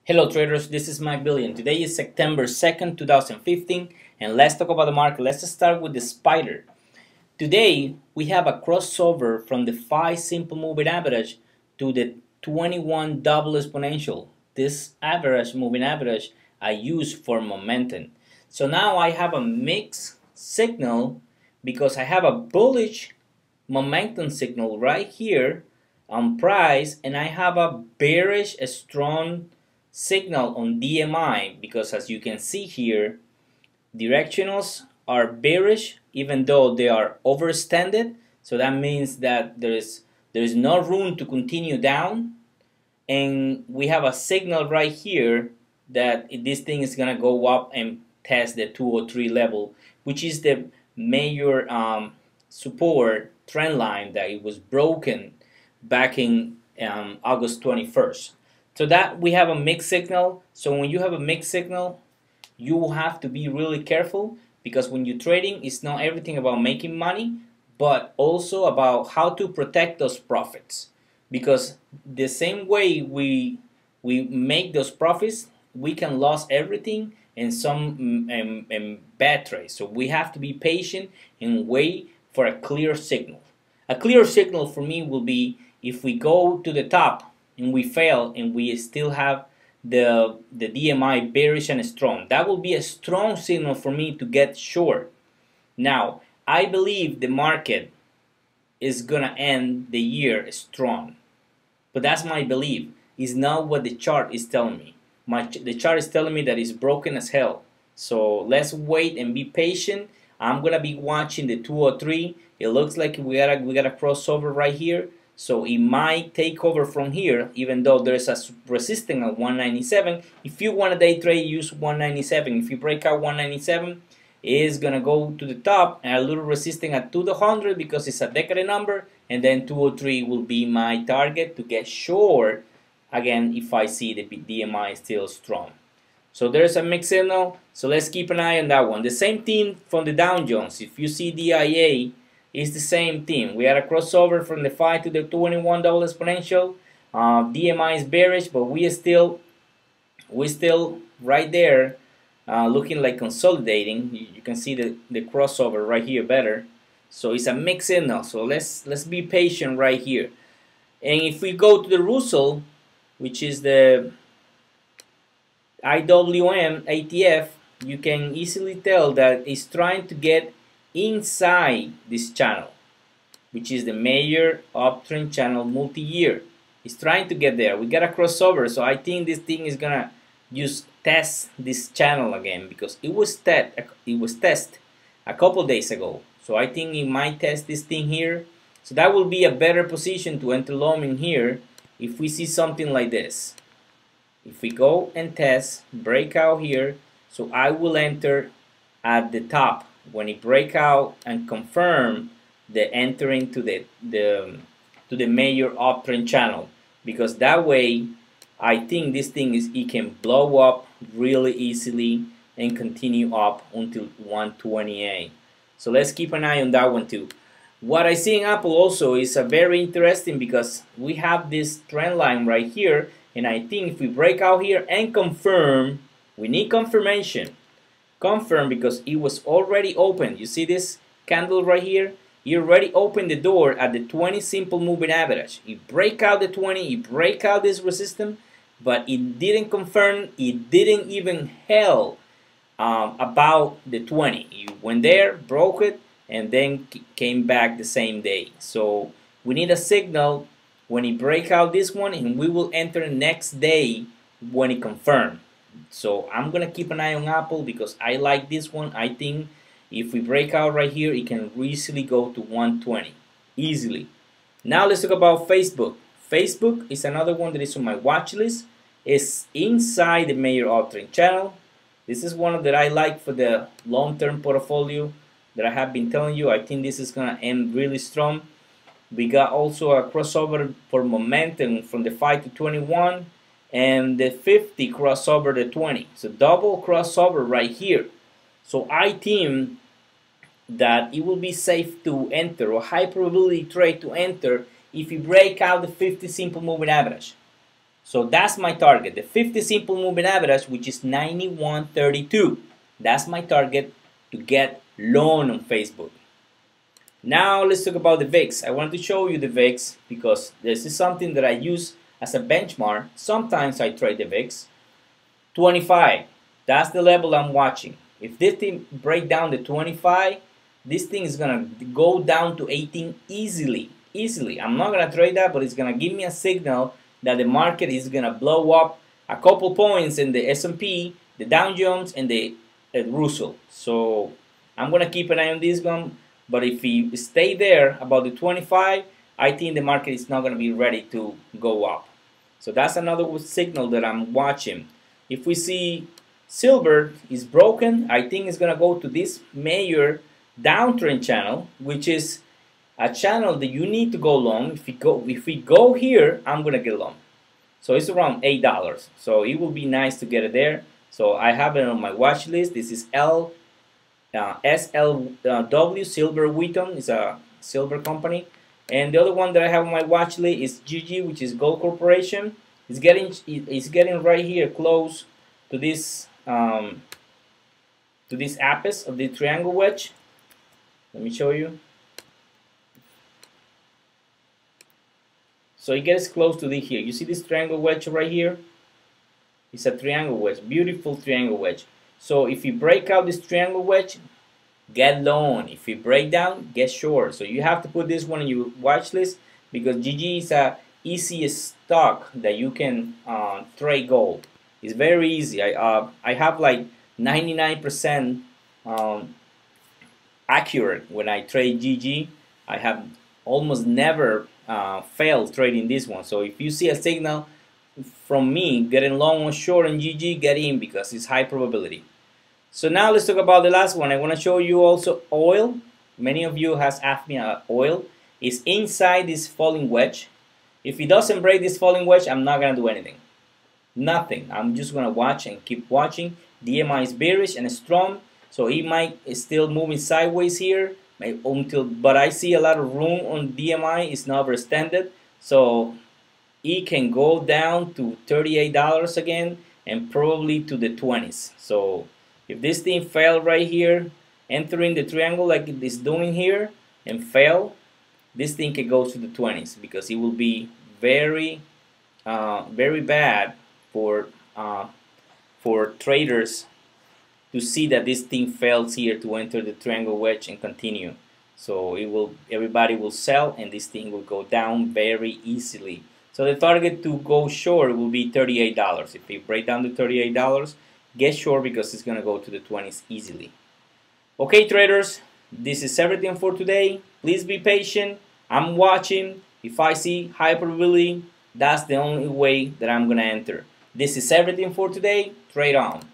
Hello traders, this is McBillion. Today is September 2nd, 2015, and let's talk about the market. Let's start with the spider. Today, we have a crossover from the 5 simple moving average to the 21 double exponential. This average, moving average, I use for momentum. So now I have a mixed signal because I have a bullish momentum signal right here on price, and I have a bearish, strong signal on DMI because as you can see here, directionals are bearish even though they are overextended. So that means that there is no room to continue down, and we have a signal right here that this thing is gonna go up and test the 203 level, which is the major support trend line that it was broken back in August 21st. So that we have a mixed signal. So when you have a mixed signal, you have to be really careful because when you're trading, it's not everything about making money, but also about how to protect those profits. Because the same way we make those profits, we can lose everything in some bad trades. So we have to be patient and wait for a clear signal. A clear signal for me will be if we go to the top and we fail and we still have the DMI bearish and strong. That will be a strong signal for me to get short. Now, I believe the market is gonna end the year strong, but that's my belief. It's not what the chart is telling me. The chart is telling me that it's broken as hell. So let's wait and be patient. I'm gonna be watching the 203. It looks like we got a crossover right here. So it might take over from here, even though there's a resistance at 197. If you want a day trade, use 197. If you break out 197, it's gonna go to the top and a little resistance at 200 because it's a decade number, and then 203 will be my target to get short again if I see the DMI still strong. So there's a mixed signal. So let's keep an eye on that one. The same thing from the Dow Jones. If you see DIA, it's the same thing. We had a crossover from the 5 to the 21 double exponential. DMI is bearish, but we still right there, looking like consolidating. You can see the crossover right here better. So it's a mixed signal. So let's be patient right here. And if we go to the Russell, which is the IWM ATF, you can easily tell that it's trying to get inside this channel, which is the major uptrend channel multi-year. It's trying to get there. We got a crossover, so I think this thing is gonna just test this channel again because it was tested a couple days ago. So I think it might test this thing here. So that will be a better position to enter long in here if we see something like this. If we go and test breakout here, so I will enter at the top when it break out and confirm the entering to the major uptrend channel, because that way I think this thing it can blow up really easily and continue up until 128. So let's keep an eye on that one too. What I see in Apple also is a very interesting because we have this trend line right here, and I think if we break out here and confirm, we need confirmation. Confirm because it was already open. You see this candle right here? It already opened the door at the 20 simple moving average. It break out the 20, it break out this resistance, but it didn't confirm. It didn't even held about the 20. It went there, broke it, and then came back the same day. So we need a signal when it break out this one, and we will enter next day when it confirm. So I'm gonna keep an eye on Apple because I like this one. I think if we break out right here, it can easily go to 120 easily. Now let's talk about Facebook. Facebook is another one that is on my watch list. It's inside the major uptrend channel. This is one that I like for the long-term portfolio that I have been telling you. I think this is gonna end really strong. We got also a crossover for momentum from the 5 to 21. And the 50 crossover the 20. So double crossover right here. So I think that it will be safe to enter, or high probability trade to enter, if you break out the 50 simple moving average. So that's my target, the 50 simple moving average, which is 91.32. That's my target to get long on Facebook. Now let's talk about the VIX. I wanted to show you the VIX because this is something that I use as a benchmark. Sometimes I trade the VIX. 25, that's the level I'm watching. If this thing break down to 25, this thing is gonna go down to 18 easily. I'm not gonna trade that, but it's gonna give me a signal that the market is gonna blow up a couple points in the S&P, the Dow Jones, and the Russell. So I'm gonna keep an eye on this one. But if we stay there about the 25, I think the market is not gonna be ready to go up. So that's another signal that I'm watching. If we see silver is broken, I think it's gonna go to this major downtrend channel, which is a channel that you need to go long. If we go here, I'm gonna get long. So it's around $8. So it will be nice to get it there. So I have it on my watch list. This is SLW Silver Wheaton. It's a silver company. And the other one that I have on my watch list is GG, which is Gold Corporation. It's getting right here close to this apex of the triangle wedge. Let me show you. So it gets close to the here. You see this triangle wedge right here? It's a triangle wedge, beautiful triangle wedge. So if you break out this triangle wedge, get long. If you break down, get short. So you have to put this one on your watch list because GG is a easiest stock that you can trade gold. It's very easy. I have like 99% accurate when I trade GG. I have almost never failed trading this one. So if you see a signal from me getting long or short on GG, get in because it's high probability. So now let's talk about the last one. I want to show you also oil. Many of you has asked me oil. It's inside this falling wedge. If it doesn't break this falling wedge, I'm not going to do anything. Nothing. I'm just going to watch and keep watching. DMI is bearish and strong, so it might still moving sideways here but I see a lot of room on DMI. It's not overextended, so it can go down to $38 again and probably to the 20s. So if this thing fell right here, entering the triangle like it is doing here and fail, this thing can go to the 20s because it will be very bad for traders to see that this thing fails here to enter the triangle wedge and continue. So everybody will sell and this thing will go down very easily. So the target to go short will be $38. If you break down to $38, get short because it's gonna go to the 20s easily. Okay, traders, this is everything for today. Please be patient. I'm watching. If I see high probability, that's the only way that I'm gonna enter. This is everything for today. Trade on.